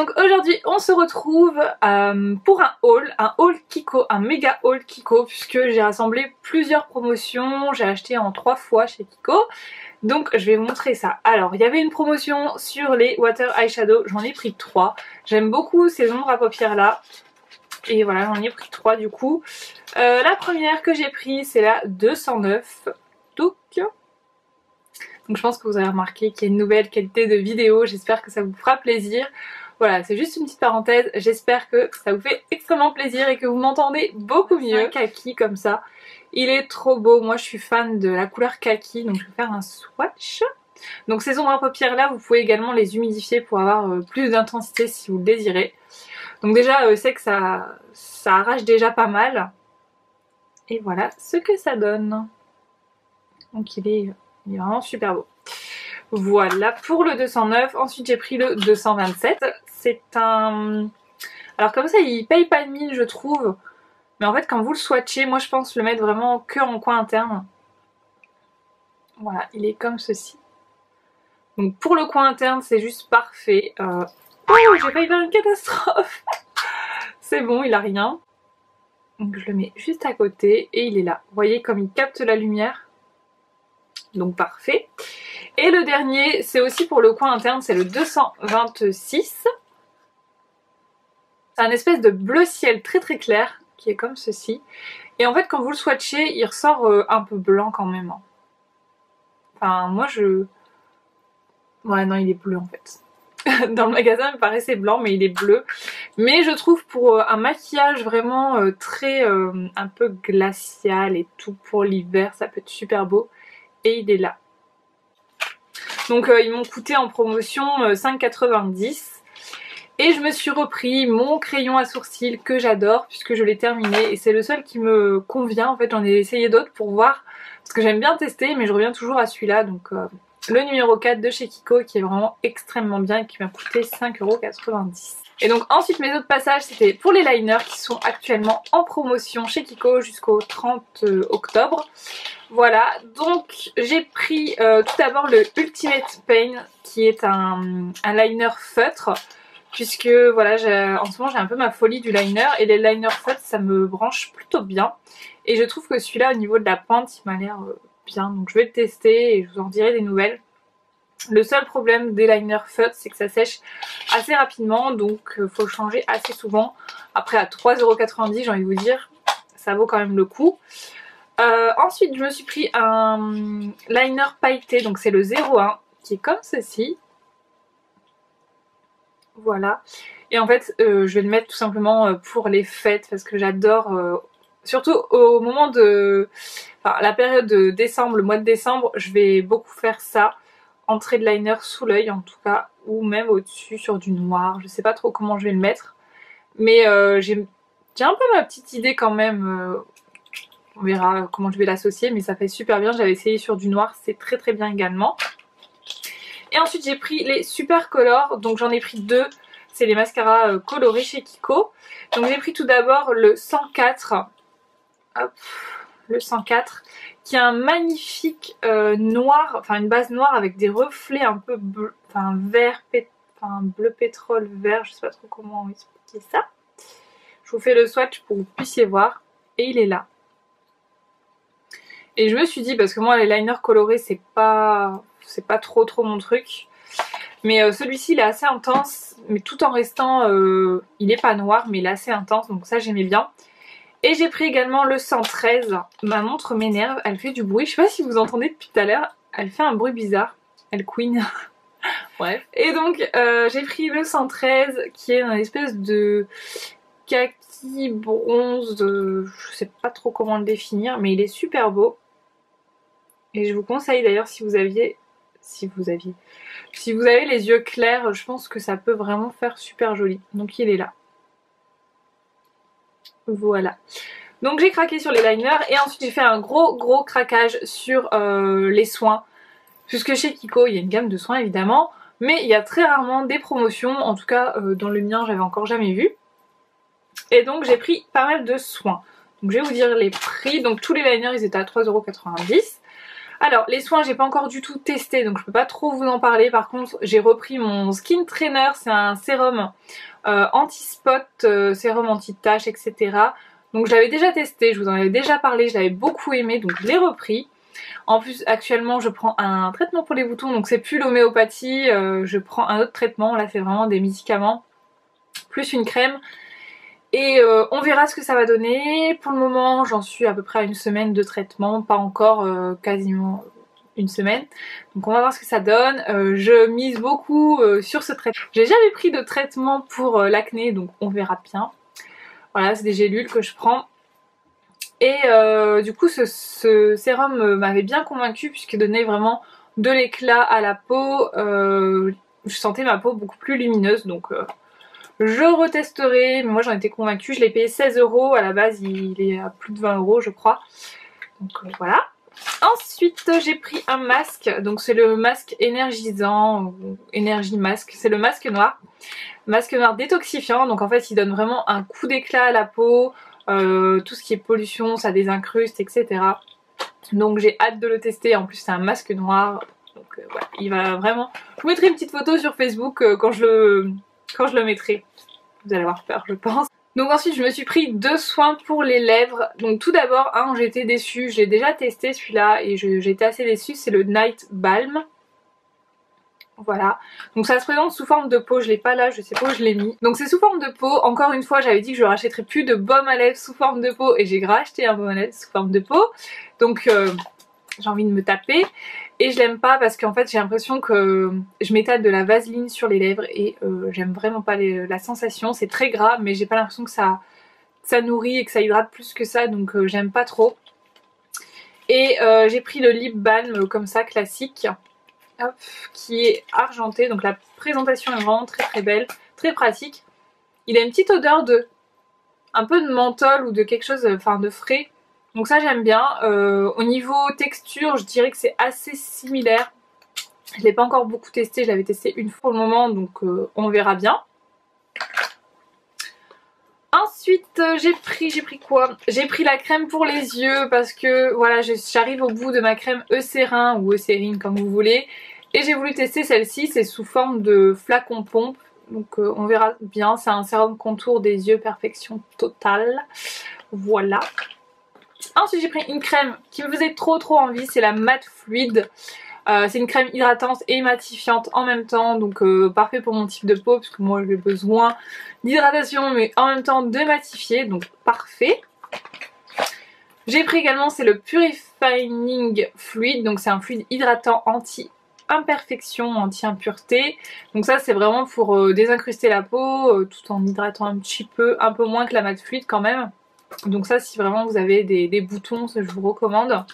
donc aujourd'hui on se retrouve pour un haul Kiko, un méga haul Kiko, puisque j'ai rassemblé plusieurs promotions, j'ai acheté en 3 fois chez Kiko. Donc je vais vous montrer ça. Alors il y avait une promotion sur les Water Eyeshadow, j'en ai pris 3. J'aime beaucoup ces ombres à paupières là. Et voilà, j'en ai pris 3 du coup. La première que j'ai prise c'est la 209. Donc je pense que vous avez remarqué qu'il y a une nouvelle qualité de vidéo, j'espère que ça vous fera plaisir. Voilà, c'est juste une petite parenthèse, j'espère que ça vous fait extrêmement plaisir et que vous m'entendez beaucoup mieux. Un kaki comme ça, il est trop beau, moi je suis fan de la couleur kaki, donc je vais faire un swatch. Donc ces ombres à paupières là, vous pouvez également les humidifier pour avoir plus d'intensité si vous le désirez. Donc déjà, c'est que ça arrache déjà pas mal. Et voilà ce que ça donne. Donc il est vraiment super beau. Voilà pour le 209. Ensuite j'ai pris le 227. C'est un... Alors comme ça il paye pas de mine je trouve. Mais en fait quand vous le swatchez, moi je pense le mettre vraiment que en coin interne. Voilà, il est comme ceci. Donc pour le coin interne c'est juste parfait. Oh, j'ai failli faire une catastrophe. C'est bon, il a rien. Donc je le mets juste à côté et il est là. Vous voyez comme il capte la lumière. Donc parfait. Et le dernier, c'est aussi pour le coin interne, c'est le 226. C'est un espèce de bleu ciel très très clair qui est comme ceci. Et en fait quand vous le swatchez, il ressort un peu blanc quand même. Enfin moi je... Ouais non il est bleu en fait. Dans le magasin il me paraissait blanc mais il est bleu. Mais je trouve pour un maquillage vraiment très un peu glacial et tout pour l'hiver, ça peut être super beau. Et il est là. Donc ils m'ont coûté en promotion 5,90 €. Et je me suis repris mon crayon à sourcils que j'adore puisque je l'ai terminé. Et c'est le seul qui me convient. En fait j'en ai essayé d'autres pour voir. Parce que j'aime bien tester mais je reviens toujours à celui-là. Donc le numéro 4 de chez Kiko qui est vraiment extrêmement bien et qui m'a coûté 5,90 €. Et donc ensuite mes autres passages c'était pour les liners qui sont actuellement en promotion chez Kiko jusqu'au 30 octobre. Voilà, donc j'ai pris tout d'abord le Ultimate Pain qui est un liner feutre. Puisque voilà, en ce moment j'ai un peu ma folie du liner et les liners feutres ça me branche plutôt bien. Et je trouve que celui-là au niveau de la pointe il m'a l'air bien. Donc je vais le tester et je vous en dirai des nouvelles. Le seul problème des liners feutres c'est que ça sèche assez rapidement donc faut le changer assez souvent. Après à 3,90 € j'ai envie de vous dire, ça vaut quand même le coup. Ensuite je me suis pris un liner pailleté, donc c'est le 01 qui est comme ceci. Voilà. Et en fait je vais le mettre tout simplement pour les fêtes parce que j'adore, surtout au moment de... Enfin la période de décembre, le mois de décembre, je vais beaucoup faire ça. Entrée de liner sous l'œil en tout cas, ou même au-dessus sur du noir, je sais pas trop comment je vais le mettre. Mais j'ai un peu ma petite idée quand même, on verra comment je vais l'associer mais ça fait super bien, j'avais essayé sur du noir, c'est très très bien également. Et ensuite j'ai pris les Super Color, donc j'en ai pris 2, c'est les mascaras colorés chez Kiko. Donc j'ai pris tout d'abord le 104, hop, le 104, qui a un magnifique noir, enfin une base noire avec des reflets un peu bleu, enfin vert, enfin bleu pétrole vert, je sais pas trop comment expliquer ça. Je vous fais le swatch pour que vous puissiez voir, et il est là. Et je me suis dit, parce que moi les liners colorés c'est pas trop mon truc, mais celui-ci il est assez intense, mais tout en restant, il est pas noir mais il est assez intense, donc ça j'aimais bien. Et j'ai pris également le 113, ma montre m'énerve, elle fait du bruit, je sais pas si vous entendez depuis tout à l'heure, elle fait un bruit bizarre, elle couine. Bref. Et donc j'ai pris le 113 qui est une espèce de kaki bronze, je sais pas trop comment le définir, mais il est super beau. Et je vous conseille d'ailleurs si vous avez les yeux clairs, je pense que ça peut vraiment faire super joli. Donc il est là. Voilà. Donc j'ai craqué sur les liners et ensuite j'ai fait un gros craquage sur les soins. Puisque chez Kiko il y a une gamme de soins évidemment, mais il y a très rarement des promotions, en tout cas dans le mien j'avais encore jamais vu. Et donc j'ai pris pas mal de soins. Donc je vais vous dire les prix, donc tous les liners ils étaient à 3,90 €. Alors les soins j'ai pas encore du tout testé donc je peux pas trop vous en parler. Par contre j'ai repris mon Skin Trainer, c'est un sérum anti-spot, sérum anti-tache etc. Donc je l'avais déjà testé, je vous en avais déjà parlé, je l'avais beaucoup aimé donc je l'ai repris. En plus actuellement je prends un traitement pour les boutons donc c'est plus l'homéopathie, je prends un autre traitement, là c'est vraiment des médicaments plus une crème. Et on verra ce que ça va donner. Pour le moment j'en suis à peu près à une semaine de traitement, pas encore quasiment une semaine. Donc on va voir ce que ça donne. Je mise beaucoup sur ce traitement. J'ai jamais pris de traitement pour l'acné donc on verra bien. Voilà, c'est des gélules que je prends. Et du coup ce sérum m'avait bien convaincue puisqu'il donnait vraiment de l'éclat à la peau. Je sentais ma peau beaucoup plus lumineuse donc... je retesterai, mais moi j'en étais convaincue, je l'ai payé 16 €, à la base il est à plus de 20 € je crois. Donc voilà. Ensuite j'ai pris un masque, donc c'est le masque énergisant, énergie masque, c'est le masque noir détoxifiant, donc en fait il donne vraiment un coup d'éclat à la peau, tout ce qui est pollution ça désincruste etc. Donc j'ai hâte de le tester, en plus c'est un masque noir, donc voilà, il va vraiment... Je vous mettrai une petite photo sur Facebook quand je le mettrai. Vous allez avoir peur je pense. Donc ensuite je me suis pris 2 soins pour les lèvres. Donc tout d'abord j'étais déçue, j'ai déjà testé celui-là et j'étais assez déçue, c'est le Night Balm. Voilà, donc ça se présente sous forme de pot, je l'ai pas là, je sais pas où je l'ai mis. Donc c'est sous forme de pot, encore une fois j'avais dit que je rachèterais plus de baume à lèvres sous forme de pot et j'ai racheté un baume à lèvres sous forme de pot. Donc j'ai envie de me taper. Et je l'aime pas parce qu'en fait j'ai l'impression que je m'étale de la vaseline sur les lèvres et j'aime vraiment pas la sensation. C'est très gras mais j'ai pas l'impression que ça nourrit et que ça hydrate plus que ça, donc j'aime pas trop. Et j'ai pris le lip balm comme ça classique, hop, qui est argenté, donc la présentation est vraiment très très belle, très pratique. Il a une petite odeur de un peu de menthol ou de quelque chose, enfin de frais. Donc ça j'aime bien. Au niveau texture je dirais que c'est assez similaire. Je l'ai pas encore beaucoup testé, je l'avais testé une fois pour le moment donc on verra bien. Ensuite j'ai pris quoi? J'ai pris la crème pour les yeux parce que voilà j'arrive au bout de ma crème Eucérin ou Eucérine comme vous voulez. Et j'ai voulu tester celle-ci, c'est sous forme de flacon pompe. Donc on verra bien, c'est un sérum contour des yeux perfection totale. Voilà. Ensuite j'ai pris une crème qui me faisait trop envie, c'est la Matte Fluide. C'est une crème hydratante et matifiante en même temps, donc parfait pour mon type de peau parce que moi j'ai besoin d'hydratation mais en même temps de matifier, donc parfait. J'ai pris également, c'est le Purifying Fluid, donc c'est un fluide hydratant anti-imperfection, anti-impureté. Donc ça c'est vraiment pour désincruster la peau tout en hydratant un petit peu, un peu moins que la Matte Fluide quand même. Donc ça si vraiment vous avez des boutons, ça je vous recommande.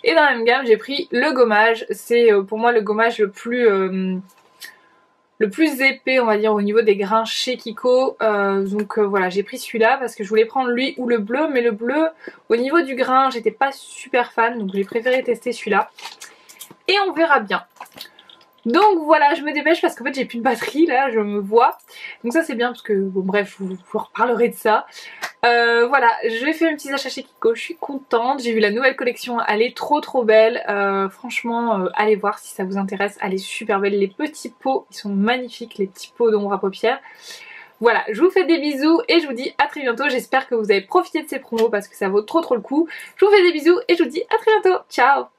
Et dans la même gamme j'ai pris le gommage, c'est pour moi le gommage le plus épais on va dire au niveau des grains chez Kiko. Donc voilà j'ai pris celui-là parce que je voulais prendre lui ou le bleu, mais le bleu au niveau du grain j'étais pas super fan donc j'ai préféré tester celui-là. Et on verra bien. Donc voilà, je me dépêche parce qu'en fait j'ai plus de batterie là, je me vois. Donc ça c'est bien parce que bon bref, je vous reparlerai de ça. Voilà, je vais faire une petite achat chez Kiko, je suis contente. J'ai vu la nouvelle collection, elle est trop belle. Franchement, allez voir si ça vous intéresse, elle est super belle. Les petits pots, ils sont magnifiques, les petits pots d'ombre à paupières. Voilà, je vous fais des bisous et je vous dis à très bientôt. J'espère que vous avez profité de ces promos parce que ça vaut trop le coup. Je vous fais des bisous et je vous dis à très bientôt. Ciao!